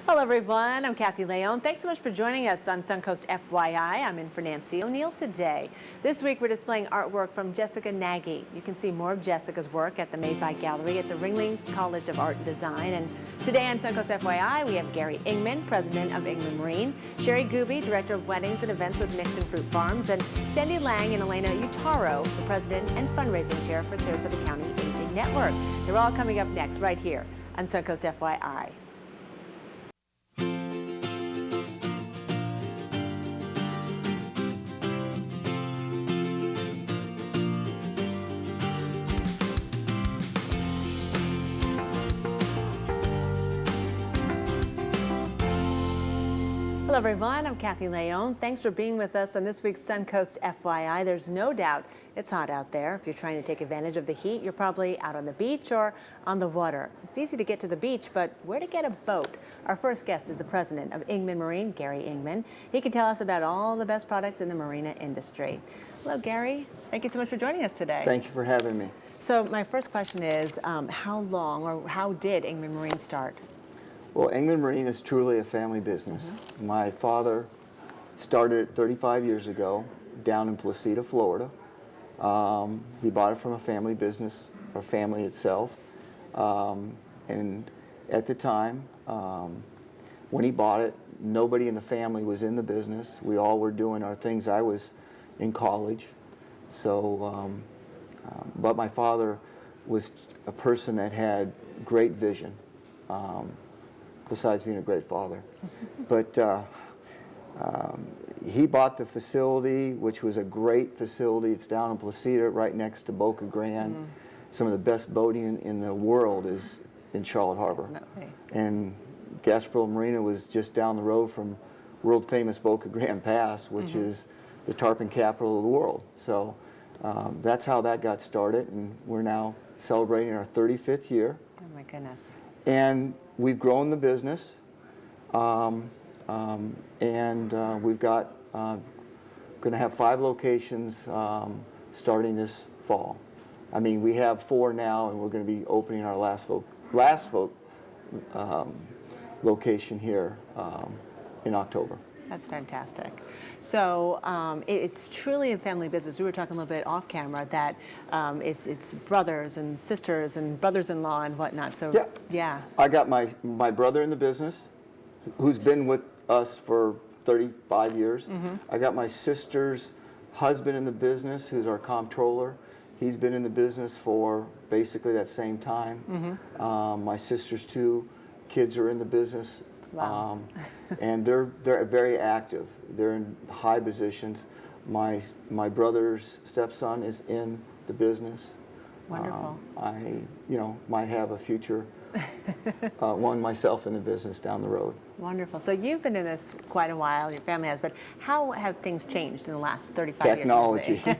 Hello, everyone. I'm Kathy Leone. Thanks so much for joining us on Suncoast FYI. I'm in for Nancy O'Neill today. This week, we're displaying artwork from Jessica Nagy. You can see more of Jessica's work at the Made by Gallery at the Ringlings College of Art and Design. And today on Suncoast FYI, we have Gary Ingman, president of Ingman Marine, Sherry Gooby, director of weddings and events with Mixon Fruit Farms, and Sandy Lang and Elena Utaro, the president and fundraising chair for Sarasota County Aging Network. They're all coming up next right here on Suncoast FYI. Hello, everyone. I'm Kathy Leone. Thanks for being with us on this week's Suncoast FYI. There's no doubt it's hot out there. If you're trying to take advantage of the heat, you're probably out on the beach or on the water. It's easy to get to the beach, but where to get a boat? Our first guest is the president of Ingman Marine, Gary Ingman. He can tell us about all the best products in the marina industry. Hello, Gary. Thank you so much for joining us today. Thank you for having me. So my first question is, how long or how did Ingman Marine start? Well, Ingman Marine is truly a family business. My father started it 35 years ago down in Placida, Florida. He bought it from a family business, or family itself. And at the time, when he bought it, nobody in the family was in the business. We all were doing our things. I was in college. So, but my father was a person that had great vision. Besides being a great father. But he bought the facility, which was a great facility. It's down in Placida, right next to Boca Grande. Some of the best boating in the world is in Charlotte Harbor. And Gasparilla Marina was just down the road from world-famous Boca Grande Pass, which is the tarpon capital of the world. So that's how that got started, and we're now celebrating our 35th year. Oh, my goodness. And we've grown the business, and we've got going to have 5 locations starting this fall. I mean, we have 4 now, and we're going to be opening our last location here in October. That's fantastic. So it's truly a family business. We were talking a little bit off camera that it's brothers and sisters and brothers-in-law and whatnot. So yeah. I got my brother in the business, who's been with us for 35 years. I got my sister's husband in the business, who's our comptroller. He's been in the business for basically that same time. My sister's 2 kids are in the business. Wow. And they're very active. They're in high positions. My brother's stepson is in the business. Wonderful. I might have a future one myself in the business down the road. Wonderful. So you've been in this quite a while, your family has, but how have things changed in the last 35 Technology. years?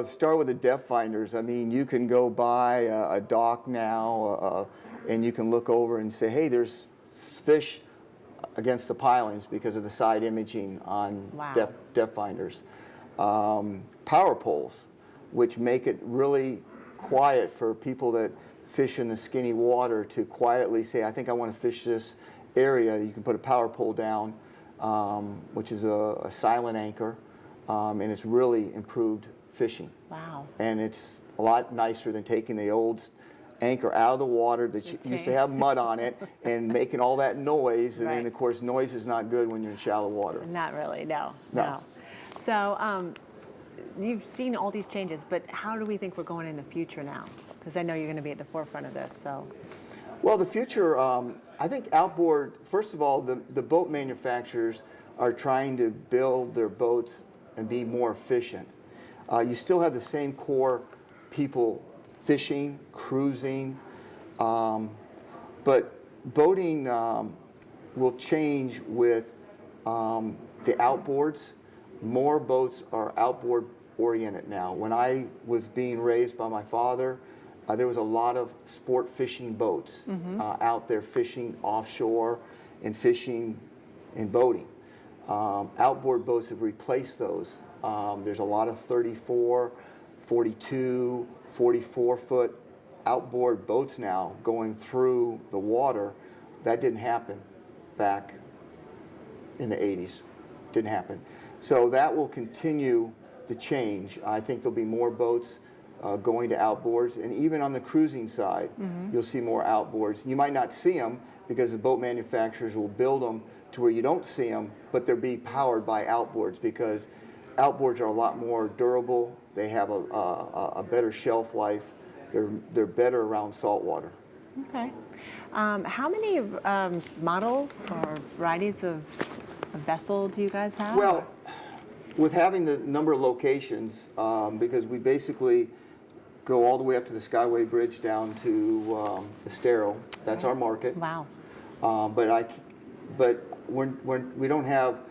Start with the depth finders. I mean, you can go buy a dock now, and you can look over and say, hey, there's fish against the pilings because of the side imaging on depth finders. Power poles, which make it really quiet for people that fish in the skinny water to quietly say, I think I want to fish this area. You can put a power pole down, which is a silent anchor, and it's really improved fishing. Wow. And it's a lot nicer than taking the old anchor out of the water that used to have mud on it and making all that noise. And then, of course, noise is not good when you're in shallow water. Not really, no. So you've seen all these changes, but how do we think we're going in the future now? Because I know you're going to be at the forefront of this. So, well, the future, I think outboard, first of all, the boat manufacturers are trying to build their boats and be more efficient. You still have the same core people fishing, cruising, but boating will change with the outboards. More boats are outboard oriented now. When I was being raised by my father, there was a lot of sport fishing boats out there fishing offshore and fishing and boating. Outboard boats have replaced those. There's a lot of 34, 42, 44-foot outboard boats now going through the water. That didn't happen back in the 80s. Didn't happen. So that will continue to change. I think there'll be more boats going to outboards, and even on the cruising side, you'll see more outboards. You might not see them because the boat manufacturers will build them to where you don't see them, but they'll be powered by outboards because outboards are a lot more durable. They have a better shelf life. They're better around salt water. Okay. How many models or varieties of vessel do you guys have? Well, with having the number of locations, because we basically go all the way up to the Skyway Bridge down to Estero. That's our market. Wow. But we don't have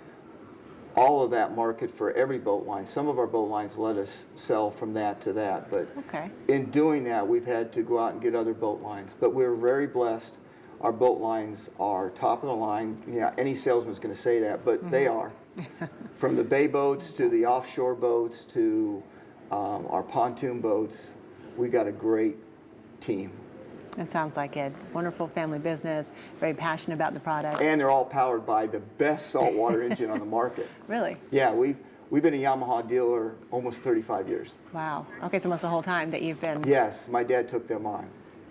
all of that market for every boat line. Some of our boat lines let us sell from that to that. But in doing that, we've had to go out and get other boat lines. But we're very blessed. Our boat lines are top of the line. Yeah, any salesman's going to say that, but they are. From the bay boats to the offshore boats to our pontoon boats, we got a great team. It sounds like it. Wonderful family business, very passionate about the product. And they're all powered by the best saltwater engine on the market. Really? Yeah, we've been a Yamaha dealer almost 35 years. Wow. Okay, so almost the whole time that you've been. Yes, my dad took them on.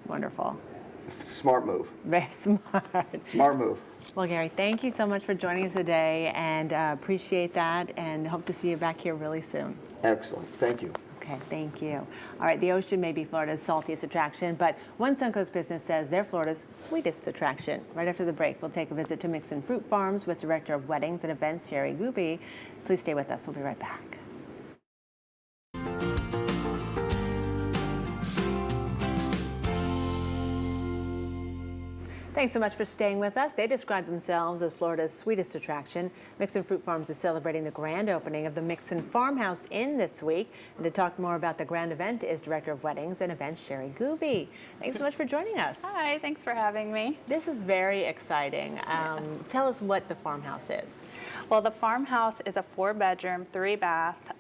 Wonderful. Smart move. Very smart. Smart move. Well, Gary, thank you so much for joining us today, and appreciate that, and hope to see you back here really soon. Excellent. Thank you. Okay, thank you. All right, the ocean may be Florida's saltiest attraction, but one Suncoast business says they're Florida's sweetest attraction. Right after the break, we'll take a visit to Mixon Fruit Farms with Director of Weddings and Events, Sherry Gooby. Please stay with us. We'll be right back. Thanks so much for staying with us. They describe themselves as Florida's sweetest attraction. Mixon Fruit Farms is celebrating the grand opening of the Mixon Farmhouse Inn this week. And to talk more about the grand event is Director of Weddings and Events, Sherry Gooby. Thanks so much for joining us. Hi, thanks for having me. This is very exciting. Tell us what the farmhouse is. Well, the farmhouse is a 4-bedroom, 3-bath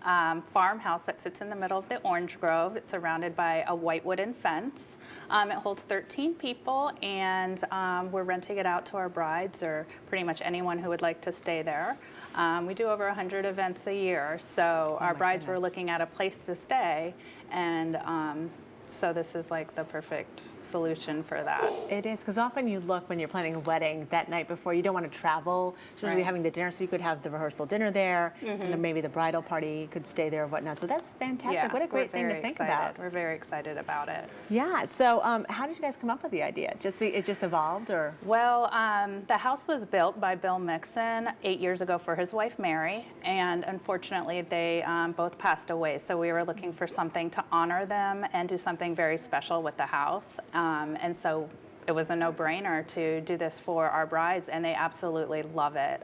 farmhouse that sits in the middle of the orange grove. It's surrounded by a white wooden fence. It holds 13 people, and we're renting it out to our brides or pretty much anyone who would like to stay there. We do over 100 events a year, so our brides were looking at a place to stay, and so this is like the perfect solution for that. It is, because often you look when you're planning a wedding that night before, you don't want to travel, especially having the dinner, so you could have the rehearsal dinner there, and then maybe the bridal party could stay there or whatnot. So that's fantastic. Yeah, what a great thing to think about. We're very excited about it. Yeah, so how did you guys come up with the idea? It just evolved, or? Well, the house was built by Bill Mixon 8 years ago for his wife Mary, and unfortunately they both passed away. So we were looking for something to honor them and do something very special with the house. And so it was a no-brainer to do this for our brides, and they absolutely love it.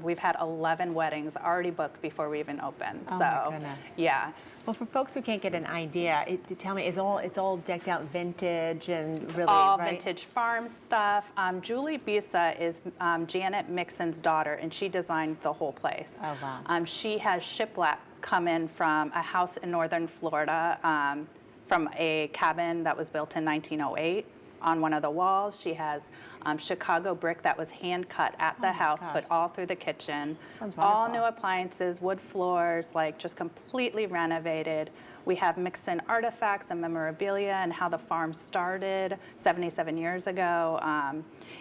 We've had 11 weddings already booked before we even opened. Oh, so, my goodness. Yeah. Well, for folks who can't get an idea, tell me, it's all decked out vintage and really, all right? vintage farm stuff. Julie Bisa is Janet Mixon's daughter, and she designed the whole place. Oh, wow. She has shiplap come in from a house in northern Florida, from a cabin that was built in 1908 on one of the walls. She has Chicago brick that was hand cut at the house, put all through the kitchen. Sounds all wonderful. new appliances, wood floors, like just completely renovated. We have Mixon artifacts and memorabilia and how the farm started 77 years ago,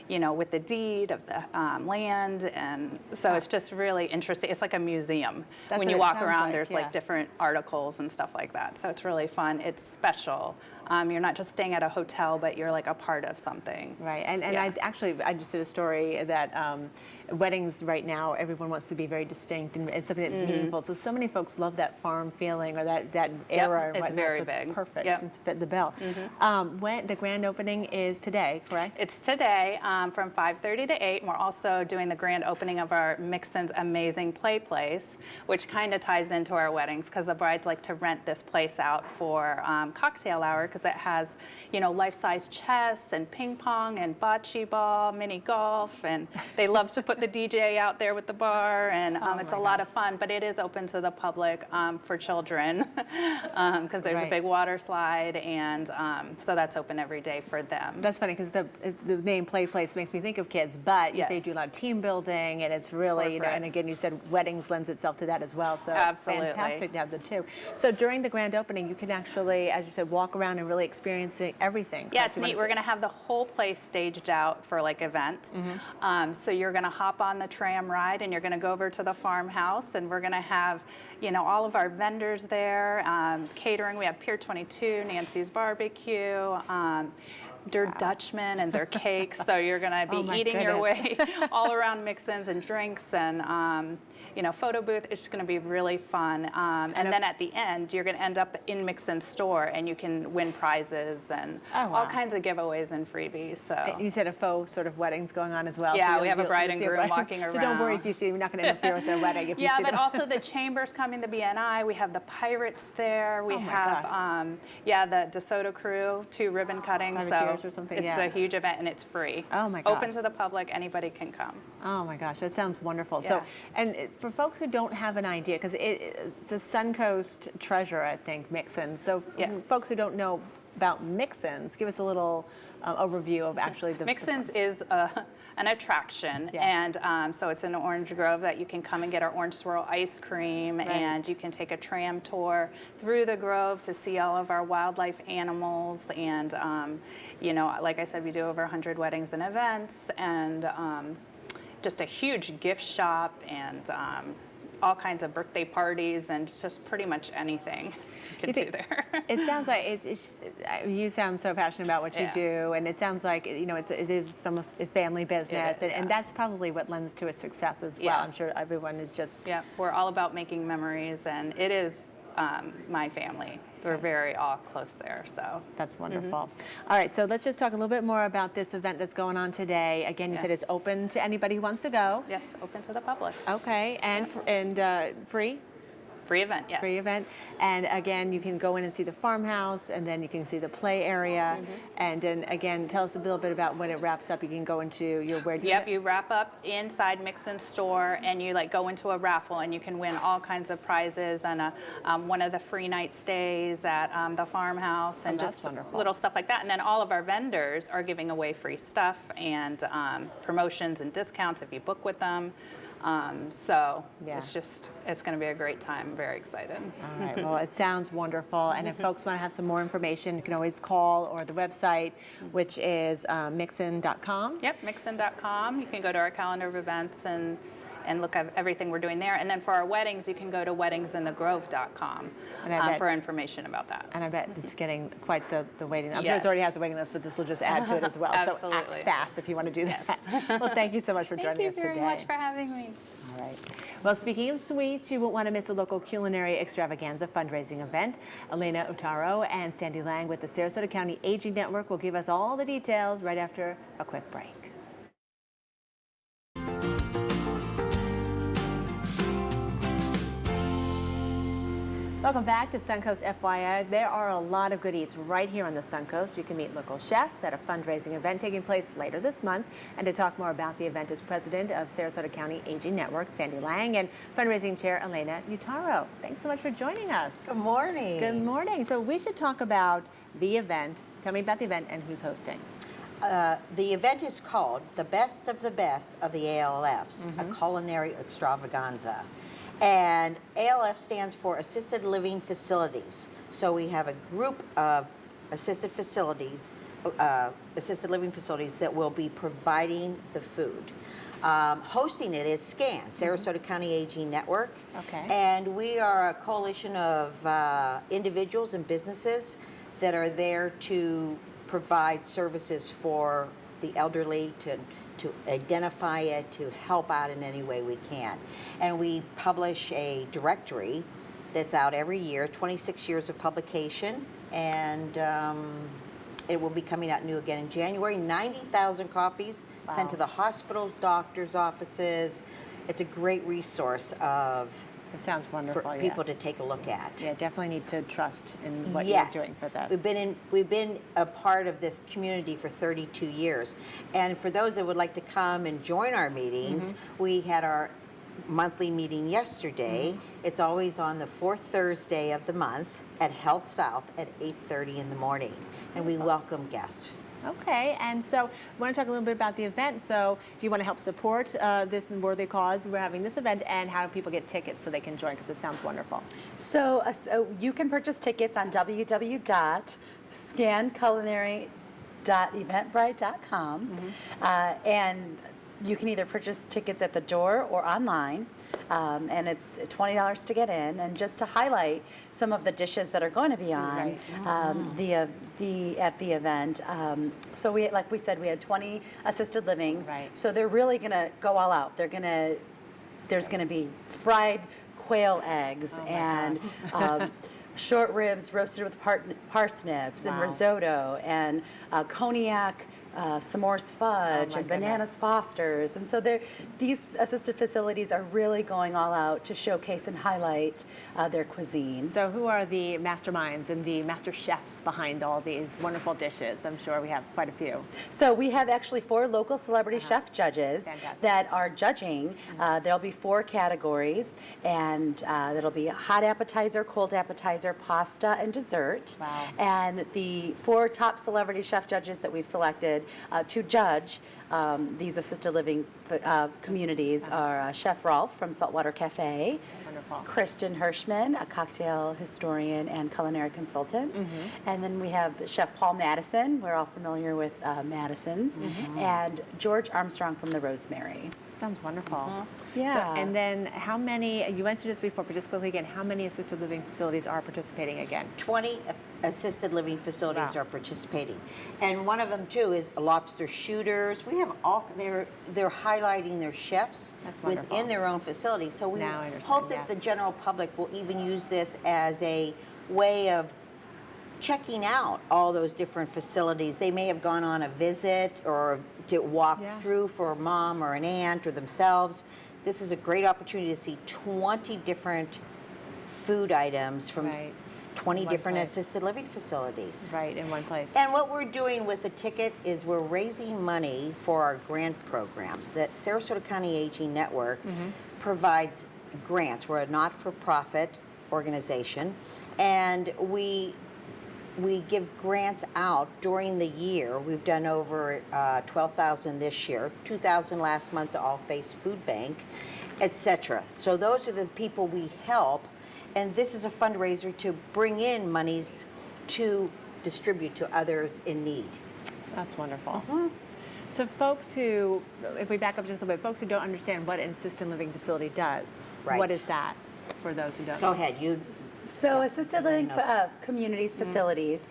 you know, with the deed of the land. And so it's just really interesting. It's like a museum. That's When what you it walk sounds around, like, there's yeah. like different articles and stuff like that. So it's really fun. It's special. You're not just staying at a hotel, but you're like a part of something. Right, and Yeah. I just did a story that weddings right now, everyone wants to be very distinct and something that's meaningful. So many folks love that farm feeling or that era. And it's whatnot, very so big. It's perfect. Yep. It's fit the bill. When the grand opening is today, correct? It's today from 5:30 to 8. And we're also doing the grand opening of our Mixon's Amazing Play Place, which kind of ties into our weddings because the brides like to rent this place out for cocktail hour because it has, you know, life-size chess and ping pong and bocce ball, mini golf, and they love to put the DJ out there with the bar, and it's a lot of fun, but it is open to the public for children. because there's a big water slide, and so that's open every day for them. That's funny because the name Play Place makes me think of kids, but you say you do a lot of team building, and it's really, and again, you said weddings lends itself to that as well, so absolutely fantastic to have the two. So during the grand opening, you can actually, as you said, walk around and really experience everything. Yeah, it's neat. We're going to have the whole place staged out for like events. So you're going to hop on the tram ride, and you're going to go over to the farmhouse, and we're going to have, all of our vendors there, catering. We have Pier 22, Nancy's Barbecue, Der Dutchman and their cakes. So you're going to be eating your way all around Mixons and drinks and, photo booth. It's going to be really fun. And then at the end, you're going to end up in Mixon store, and you can win prizes and all kinds of giveaways and freebies. So you said a faux sort of weddings going on as well. Yeah, so we have a bride and groom walking around. So don't worry if you see, we're not going to interfere with their wedding. If you see but them. also the Chamber's coming, the BNI. We have the Pirates there. We have, the DeSoto crew, 2 ribbon cuttings. So or something. It's a huge event, and it's free. Oh my gosh. Open to the public. Anybody can come. Oh my gosh, that sounds wonderful. Yeah. So, and for folks who don't have an idea, because it's a Suncoast treasure, I think, Mixon. So for folks who don't know about Mixons, give us a little overview of actually the Mixon's is an attraction, and so it's in Orange Grove that you can come and get our orange swirl ice cream, and you can take a tram tour through the grove to see all of our wildlife animals, and like I said, we do over 100 weddings and events, and just a huge gift shop, and all kinds of birthday parties, and just pretty much anything you can do there. It sounds like you sound so passionate about what you do, and it sounds like it is from a family business, and that's probably what lends to its success as well. I'm sure everyone is just we're all about making memories, and it is my family. We're very all close there, so. That's wonderful. All right, so let's just talk a little bit more about this event that's going on today. Again, you said it's open to anybody who wants to go. Yes, open to the public. Okay, and free? Free event, yes. Free event. And again, you can go in and see the farmhouse, and then you can see the play area. And then again, tell us a little bit about when it wraps up. You can go into your you wrap up inside Mixon store, and you go into a raffle, and you can win all kinds of prizes and one of the free night stays at the farmhouse, and just wonderful. Little stuff like that. And then all of our vendors are giving away free stuff and promotions and discounts if you book with them. It's going to be a great time. I'm very excited. All right, well, it sounds wonderful. And if folks want to have some more information, you can always call or the website, which is mixon.com. Yep, mixon.com. You can go to our calendar of events and look at everything we're doing there. And then for our weddings, you can go to weddingsinthegrove.com for information about that. And I bet it's getting quite the waiting list. I'm sure it already has a waiting list, but this will just add to it as well. Absolutely. So act fast if you want to do that. Well, thank you so much for joining us today. Thank you very much for having me. All right. Well, speaking of sweets, you won't want to miss a local culinary extravaganza fundraising event. Elena Utaro and Sandy Lang with the Sarasota County Aging Network will give us all the details right after a quick break. Welcome back to Suncoast FYI. There are a lot of good eats right here on the Suncoast. You can meet local chefs at a fundraising event taking place later this month. And to talk more about the event is President of Sarasota County Aging Network, Sandy Lang, and Fundraising Chair, Elena Utaro. Thanks so much for joining us. Good morning. Good morning. So we should talk about the event. Tell me about the event and who's hosting. The event is called The Best of the ALFs, a culinary extravaganza. And ALF stands for Assisted Living Facilities. So we have a group of assisted living facilities that will be providing the food. Hosting it is SCAN, Sarasota County Aging Network. Okay. And we are a coalition of individuals and businesses that are there to provide services for the elderly, to identify it, to help out in any way we can. And we publish a directory that's out every year, 26 years of publication, and it will be coming out new again in January. 90,000 copies sent to the hospitals, doctors' offices. It's a great resource It sounds wonderful. for people to take a look at. Yeah, definitely need to trust in what you're doing for this. We've been a part of this community for 32 years. And for those that would like to come and join our meetings, we had our monthly meeting yesterday. It's always on the fourth Thursday of the month. at Health South at 8:30 in the morning, and we welcome guests. Okay, and so I want to talk a little bit about the event. So if you want to help support this worthy cause, we're having this event, and how do people get tickets so they can join, because it sounds wonderful. So you can purchase tickets on www.scanculinary.eventbrite.com, and you can either purchase tickets at the door or online, and it's $20 to get in. And just to highlight some of the dishes that are going to be on at the event. So we, like we said, we had 20 assisted livings. Right. So they're really going to go all out. There's going to be fried quail eggs and short ribs roasted with parsnips and risotto and cognac s'mores fudge and bananas Fosters. And so these assisted facilities are really going all out to showcase and highlight their cuisine. So who are the masterminds and the master chefs behind all these wonderful dishes? I'm sure we have quite a few. So we have actually 4 local celebrity chef judges that are judging. There'll be 4 categories, and it'll be hot appetizer, cold appetizer, pasta, and dessert. Wow. And the 4 top celebrity chef judges that we've selected to judge these assisted living communities are Chef Rolf from Saltwater Cafe, Wonderful. Kristen Hirschman, a cocktail historian and culinary consultant, and then we have Chef Paul Madison. We're all familiar with Madison's, and George Armstrong from the Rosemary. Sounds wonderful. Yeah. So, and then how many, you mentioned this before, but just quickly again, how many assisted living facilities are participating again? 20 assisted living facilities Wow. are participating, and one of them too is lobster shooters. We have all they're highlighting their chefs That's wonderful. within their own facility. So we Now I understand, hope that yes. the general public will even use this as a way of checking out all those different facilities. They may have gone on a visit or to walk through for a mom or an aunt or themselves. This is a great opportunity to see 20 different food items from 20 One different place. assisted living facilities. Right, in one place. And what we're doing with the ticket is we're raising money for our grant program. The Sarasota County Aging Network provides grants. We're a not-for-profit organization, and we give grants out during the year. We've done over 12,000 this year, 2,000 last month to All Face Food Bank, etc. So those are the people we help, and this is a fundraiser to bring in monies to distribute to others in need. That's wonderful. So folks who, if we back up just a little bit, folks who don't understand what an assisted living facility does, Right. what is that for those who don't Go know? ahead, you. So assisted living knows. communities, facilities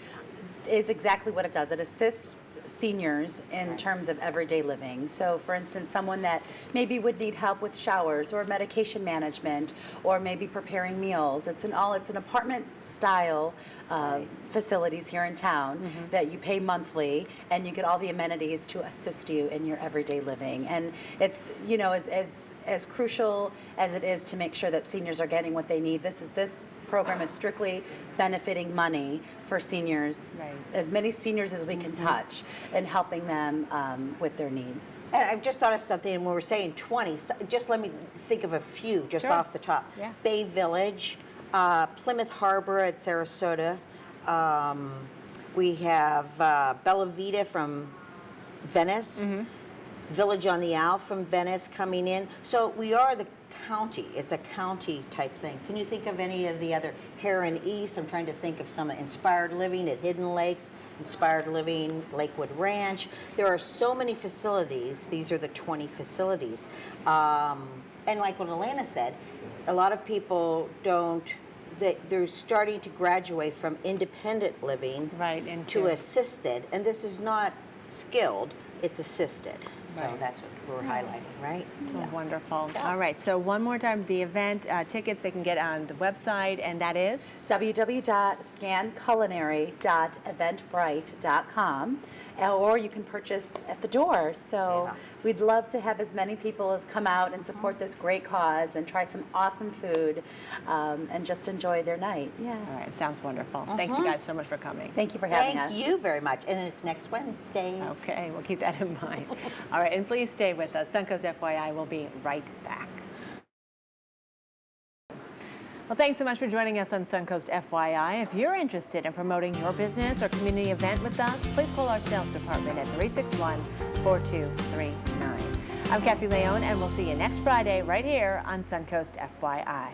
is exactly what it does. It assists seniors in terms of everyday living. So for instance, someone that maybe would need help with showers or medication management or maybe preparing meals. It's an apartment style facilities here in town that you pay monthly, and you get all the amenities to assist you in your everyday living. And it's, you know, as crucial as it is to make sure that seniors are getting what they need, this program is strictly benefiting money for seniors, as many seniors as we can touch, and helping them with their needs. And I've just thought of something, and when we're saying 20, just let me think of a few just off the top. Yeah. Bay Village, Plymouth Harbor at Sarasota. We have Bella Vita from Venice, Village on the Isle from Venice coming in. So we are the county. It's a county type thing. Can you think of any of the other? Heron East, I'm trying to think of some. Inspired Living at Hidden Lakes, Inspired Living, Lakewood Ranch. There are so many facilities. These are the 20 facilities. And like what Alana said, a lot of people they're starting to graduate from independent living to assisted, and this is not skilled, it's assisted. So that's what we're highlighting, right? Oh, wonderful. All right, so one more time, the event tickets they can get on the website, and that is? www.scanculinary.eventbrite.com, or you can purchase at the door. So we'd love to have as many people as come out and support this great cause and try some awesome food and just enjoy their night. Yeah. All right, sounds wonderful. Thanks you guys so much for coming. Thank you for having us. Thank you very much. And it's next Wednesday. Okay, we'll keep that in mind. All right, and please stay with us. Suncoast FYI will be right back. Well, thanks so much for joining us on Suncoast FYI. If you're interested in promoting your business or community event with us, please call our sales department at 361-4239. I'm Kathy Leone, and we'll see you next Friday right here on Suncoast FYI.